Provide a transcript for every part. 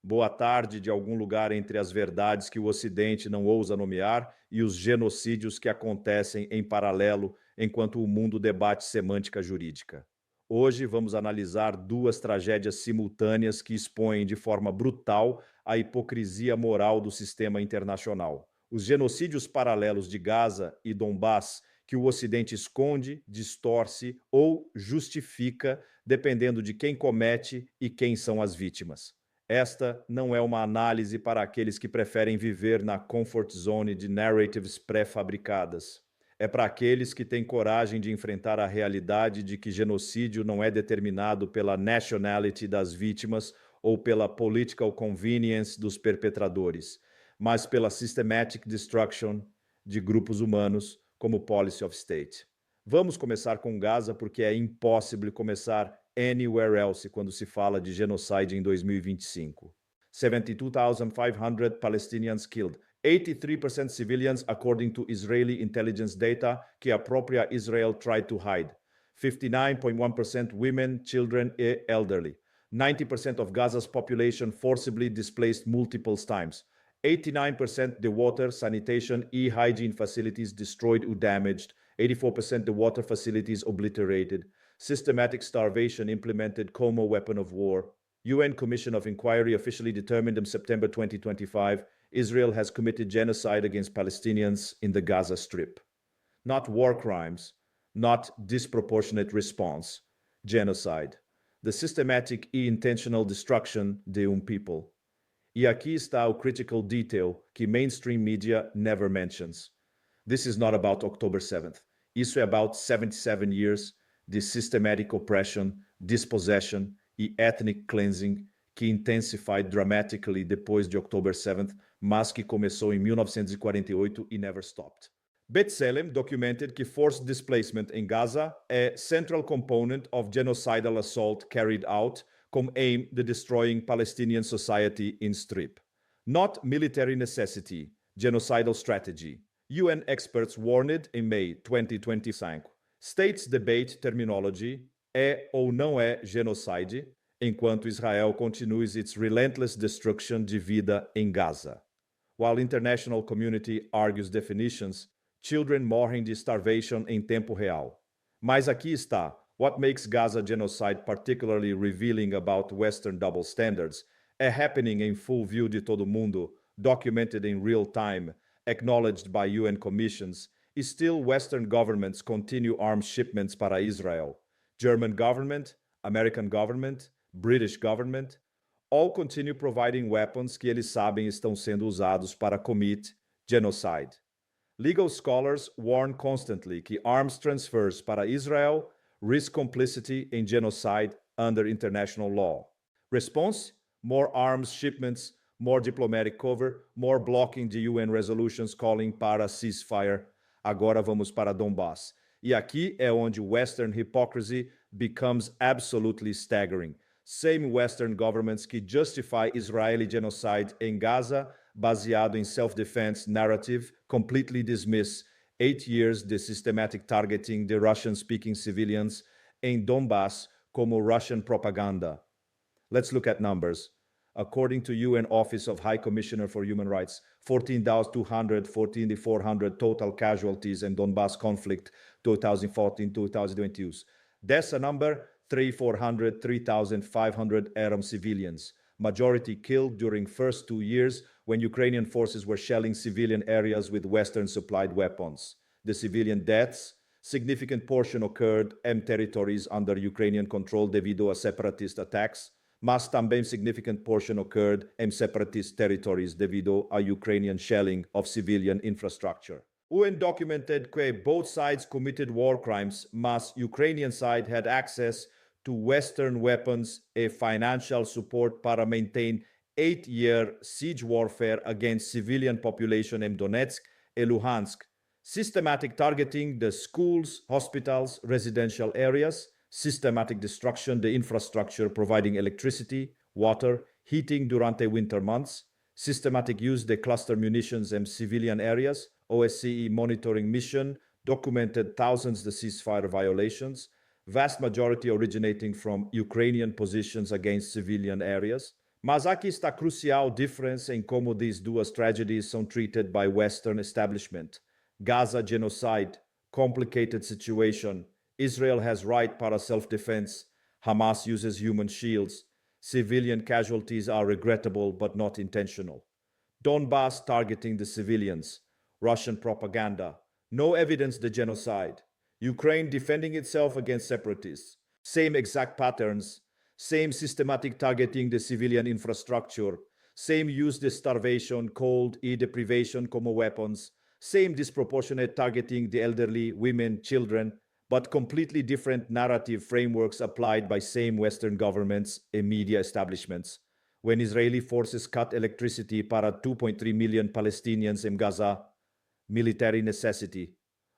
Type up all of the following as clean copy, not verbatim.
Boa tarde de algum lugar entre as verdades que o Ocidente não ousa nomear e os genocídios que acontecem em paralelo enquanto o mundo debate semântica jurídica. Hoje vamos analisar duas tragédias simultâneas que expõem de forma brutal a hipocrisia moral do sistema internacional. Os genocídios paralelos de GAZA e DONBASS, que o Ocidente esconde, distorce ou justifica, dependendo de quem comete e quem são as vítimas. Esta não é uma análise para aqueles que preferem viver na comfort zone de narratives pré-fabricadas. É para aqueles que têm coragem de enfrentar a realidade de que genocídio não é determinado pela nationality das vítimas ou pela political convenience dos perpetradores, mas pela systematic destruction de grupos humanos como policy of state. Vamos começar com Gaza porque é impossível começar anywhere else quando se fala de genocídio em 2025. 72,500 Palestinians killed, 83% civilians according to Israeli intelligence data que a própria Israel tried to hide. 59.1% women, children e elderly. 90% of Gaza's population forcibly displaced multiple times. 89% the water, sanitation e hygiene facilities destroyed or damaged. 84% the water facilities obliterated. Systematic starvation implemented como weapon of war. UN Commission of Inquiry officially determined in September 2025 Israel has committed genocide against Palestinians in the Gaza Strip. Not war crimes, not disproportionate response. Genocide. The systematic e intentional destruction de people. E aqui está o critical detail que mainstream media never mentions. This is not about October 7th. Isso é about 77 years de systematic oppression, dispossession e ethnic cleansing que intensified dramatically depois de October 7th, mas que começou em 1948 e never stopped. B'Tselem documented que forced displacement em Gaza é central component of genocidal assault carried out com aim de destroying Palestinian society in Strip. Not military necessity, genocidal strategy. UN experts warned in May 2025. States debate terminology é ou não é genocide, enquanto Israel continues its relentless destruction de vida em Gaza. While international community argues definitions, children morrem de starvation em tempo real. Mas aqui está, what makes Gaza genocide particularly revealing about Western double standards, é happening em full view de todo mundo, documented in real time, acknowledged by UN commissions, e still Western governments continue arms shipments para Israel. German government, American government, British government, all continue providing weapons que eles sabem estão sendo usados para commit genocide. Legal scholars warn constantly que arms transfers para Israel risk complicity in genocide under international law. Response? More arms shipments, more diplomatic cover, more blocking de UN resolutions calling para ceasefire. Agora vamos para Donbass. E aqui é onde Western hypocrisy becomes absolutely staggering. Same Western governments que justify Israeli genocide em Gaza, baseado em self-defense narrative, completely dismiss 8 years de systematic targeting de Russian-speaking civilians em Donbass como Russian propaganda. Let's look at numbers. According to UN Office of High Commissioner for Human Rights, 14,200, 14,400 total casualties in Donbass conflict 2014-2022. Dessa number, 3,400, 3,500 eram civilians. Majority killed during first 2 years when Ukrainian forces were shelling civilian areas with Western-supplied weapons. The civilian deaths, significant portion occurred in territories under Ukrainian control devido a separatist attacks, mas também significant portion occurred in separatist territories devido a Ukrainian shelling of civilian infrastructure. UN documented que both sides committed war crimes, mas Ukrainian side had access to Western weapons and financial support para maintain 8-year siege warfare against civilian population in Donetsk and Luhansk, systematic targeting the schools, hospitals, residential areas, systematic destruction the infrastructure providing electricity, water, heating durante winter months, systematic use the cluster munitions in civilian areas, OSCE monitoring mission documented thousands of ceasefire violations, vast majority originating from Ukrainian positions against civilian areas, Mas aqui está a crucial diferença em como these duas tragedies são treated by Western establishment. Gaza genocide, complicated situation. Israel has right para self-defense. Hamas uses human shields. Civilian casualties are regrettable but not intentional. Donbass targeting the civilians. Russian propaganda. No evidence the genocide. Ukraine defending itself against separatists. Same exact patterns. Same systematic targeting the civilian infrastructure. Same use the starvation, cold, deprivation como weapons. Same disproportionate targeting the elderly, women, children, but completely different narrative frameworks applied by same Western governments and media establishments. When Israeli forces cut electricity para 2.3 million Palestinians in Gaza, military necessity.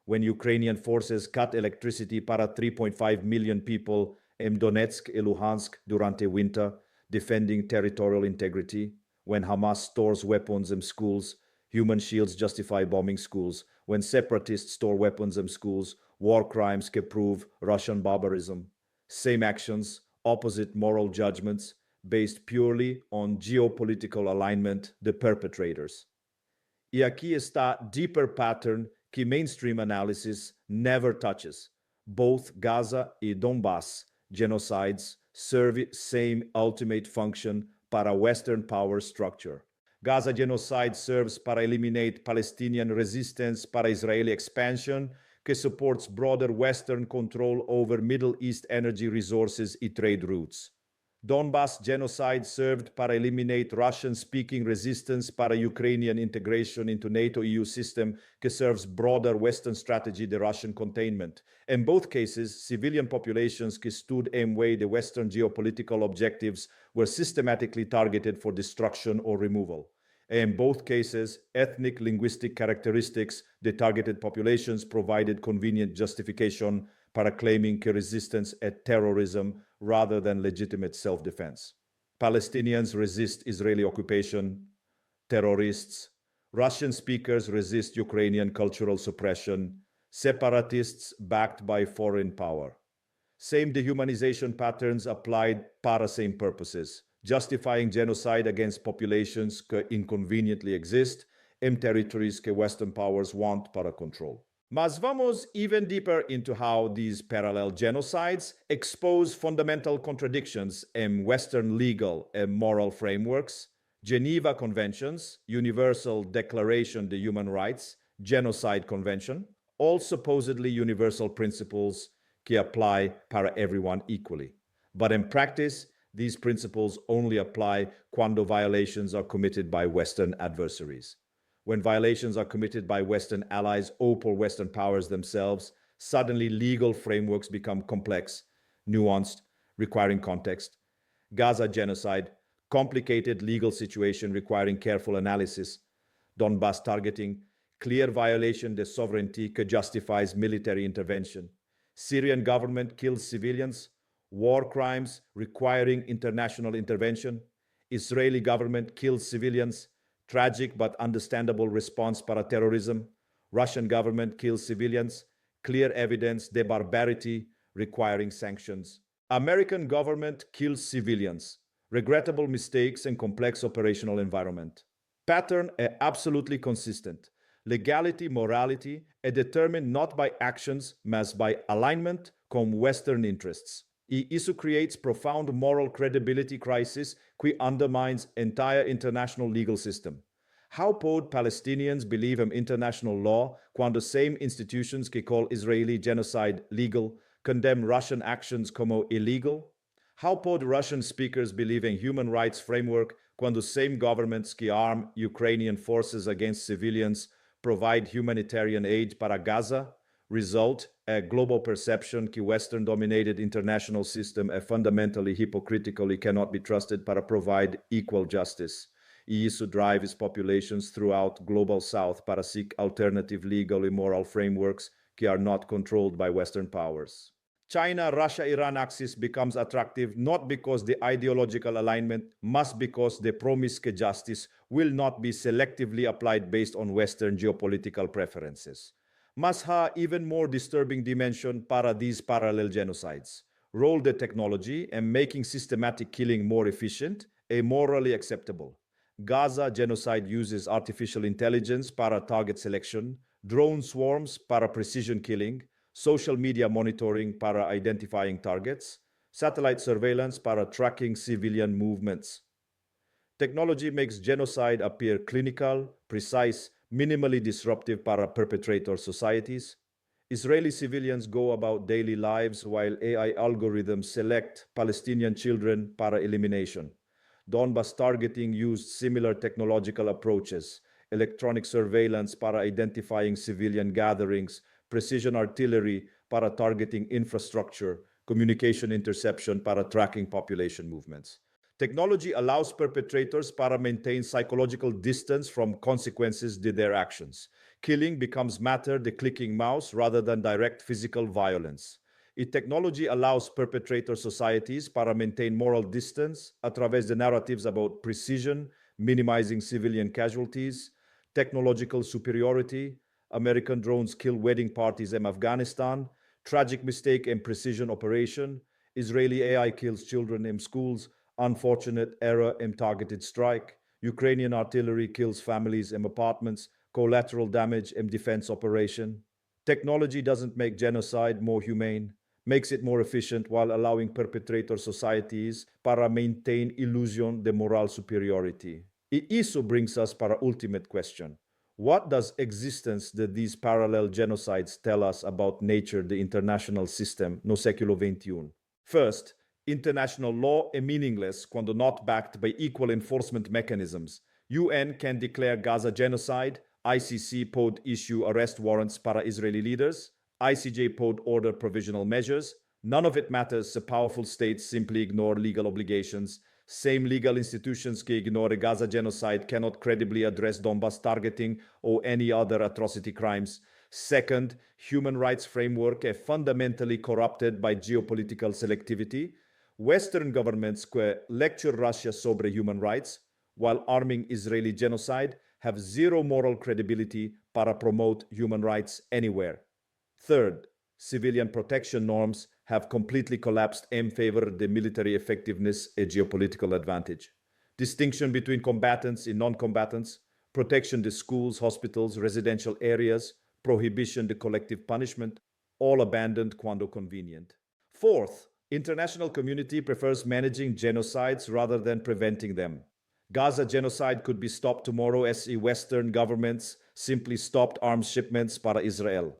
When Ukrainian forces cut electricity para 3.5 million people in Donetsk and Luhansk durante winter, defending territorial integrity. When Hamas stores weapons in schools, human shields justify bombing schools. When separatists store weapons in schools, war crimes can prove Russian barbarism. Same actions, opposite moral judgments, based purely on geopolitical alignment, the perpetrators. E aqui está deeper pattern que mainstream analysis never touches. Both Gaza e Donbass genocides serve same ultimate function para Western power structure. Gaza genocide serves para eliminate Palestinian resistance para Israeli expansion, que supports broader Western control over Middle East energy resources e trade routes. Donbass genocide served para eliminate Russian-speaking resistance para Ukrainian integration into NATO EU system, que serves broader Western strategy the Russian containment. In both cases, civilian populations que stood in way the Western geopolitical objectives were systematically targeted for destruction or removal. In both cases, ethnic linguistic characteristics the targeted populations provided convenient justification para claiming que resistance at terrorism rather than legitimate self-defense. Palestinians resist Israeli occupation, terrorists. Russian speakers resist Ukrainian cultural suppression, separatists backed by foreign power. Same dehumanization patterns applied para same purposes, justifying genocide against populations que inconveniently exist in territories que Western powers want para control. Mas vamos even deeper into how these parallel genocides expose fundamental contradictions in Western legal and moral frameworks, Geneva Conventions, Universal Declaration of Human Rights, Genocide Convention, all supposedly universal principles que apply para everyone equally. But in practice, these principles only apply cuando violations are committed by Western adversaries. When violations are committed by Western allies or Western powers themselves, suddenly legal frameworks become complex, nuanced, requiring context. Gaza genocide, complicated legal situation requiring careful analysis. Donbass targeting, clear violation of sovereignty que justifies military intervention. Syrian government kills civilians, war crimes requiring international intervention. Israeli government kills civilians, tragic but understandable response para terrorism. Russian government kills civilians, clear evidence de barbarity requiring sanctions. American government kills civilians, regrettable mistakes and complex operational environment. Pattern are absolutely consistent. Legality, morality are determined not by actions, mas by alignment com Western interests. E isso creates profound moral credibility crisis que undermines entire international legal system. How pod Palestinians believe in international law quando same institutions que call Israeli genocide legal condemn Russian actions como illegal? How pod Russian speakers believe in human rights framework quando same governments que arm Ukrainian forces against civilians provide humanitarian aid para Gaza? Result, a global perception que Western-dominated international system é fundamentally hypocritical e cannot be trusted para provide equal justice. E isso drives populations throughout Global South para seek alternative legal and moral frameworks que are not controlled by Western powers. China-Russia-Iran axis becomes attractive not because the ideological alignment, but because the promise que justice will not be selectively applied based on Western geopolitical preferences. Mas há even more disturbing dimension para these parallel genocides. Role the technology and making systematic killing more efficient e morally acceptable. Gaza genocide uses artificial intelligence para target selection, drone swarms para precision killing, social media monitoring para identifying targets, satellite surveillance para tracking civilian movements. Technology makes genocide appear clinical, precise, minimally disruptive para perpetrator societies. Israeli civilians go about daily lives while AI algorithms select Palestinian children para elimination. DONBASS targeting used similar technological approaches, electronic surveillance para identifying civilian gatherings, precision artillery para targeting infrastructure, communication interception para tracking population movements. Technology allows perpetrators para maintain psychological distance from consequences to their actions. Killing becomes matter the clicking mouse rather than direct physical violence. Technology allows perpetrator societies para maintain moral distance através de narratives about precision, minimizing civilian casualties, technological superiority, American drones kill wedding parties in Afghanistan, tragic mistake and precision operation, Israeli AI kills children in schools, unfortunate error in targeted strike, Ukrainian artillery kills families in apartments, collateral damage in defense operation. Technology doesn't make genocide more humane, makes it more efficient while allowing perpetrator societies para maintain illusion de moral superiority. Isso brings us para ultimate question. What does existence de these parallel genocides tell us about nature, the international system, no século XXI? First, international law is meaningless quando not backed by equal enforcement mechanisms. UN can declare Gaza genocide, ICC pod issue arrest warrants para Israeli leaders, ICJ pod order provisional measures. None of it matters so powerful states simply ignore legal obligations. Same legal institutions que ignore Gaza genocide cannot credibly address Donbass targeting or any other atrocity crimes. Second, human rights framework is fundamentally corrupted by geopolitical selectivity. Western governments que lecture Russia sobre human rights, while arming Israeli genocide, have zero moral credibility para promote human rights anywhere. Third, civilian protection norms have completely collapsed in favor of the military effectiveness and geopolitical advantage. Distinction between combatants and non-combatants, protection to schools, hospitals, residential areas, prohibition to collective punishment, all abandoned quando convenient. Fourth, international community prefers managing genocides rather than preventing them. Gaza genocide could be stopped tomorrow as Western governments simply stopped arms shipments para Israel.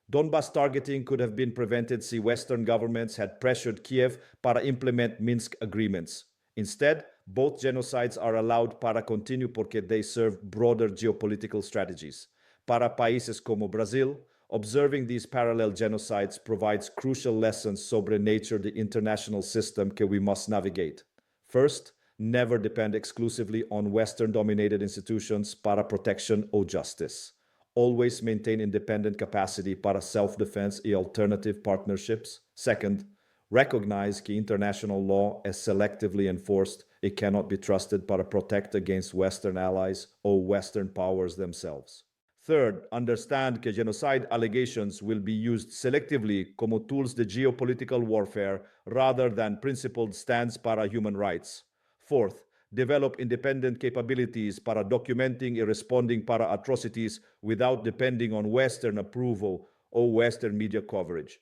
Donbass targeting could have been prevented si Western governments had pressured Kiev para implement Minsk agreements. Instead, both genocides are allowed para continue porque they serve broader geopolitical strategies. Para países como Brazil, observing these parallel genocides provides crucial lessons sobre nature the international system que we must navigate. First, never depend exclusively on Western-dominated institutions para protection or justice. Always maintain independent capacity para self-defense and alternative partnerships. Second, recognize que international law is selectively enforced. It cannot be trusted para protect against Western allies or Western powers themselves. Third, understand que genocide allegations will be used selectively como tools de geopolitical warfare rather than principled stands para human rights. Fourth, develop independent capabilities para documenting and responding para atrocities without depending on Western approval or Western media coverage.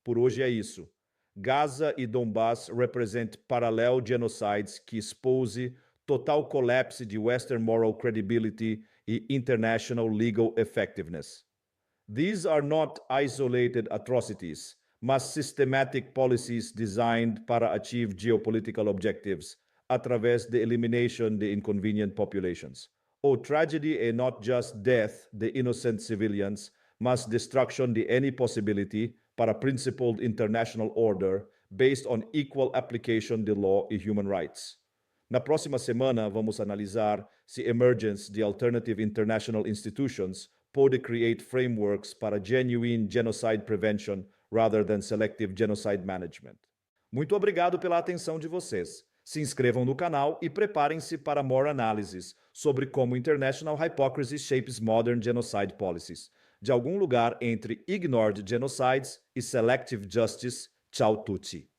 Por hoje é isso. Gaza e Donbass represent parallel genocides que expose total collapse de Western moral credibility e international legal effectiveness. These are not isolated atrocities, mas systematic policies designed para achieve geopolitical objectives através de elimination de inconvenient populations. O tragedy is not just death de innocent civilians, mas destruction de any possibility para principled international order based on equal application de law e human rights. Na próxima semana, vamos analisar se emergence de alternative international institutions pode create frameworks para genuine genocide prevention rather than selective genocide management. Muito obrigado pela atenção de vocês. Se inscrevam no canal e preparem-se para more análises sobre como international hypocrisy shapes modern genocide policies. De algum lugar entre ignored genocides e selective justice. Ciao tutti.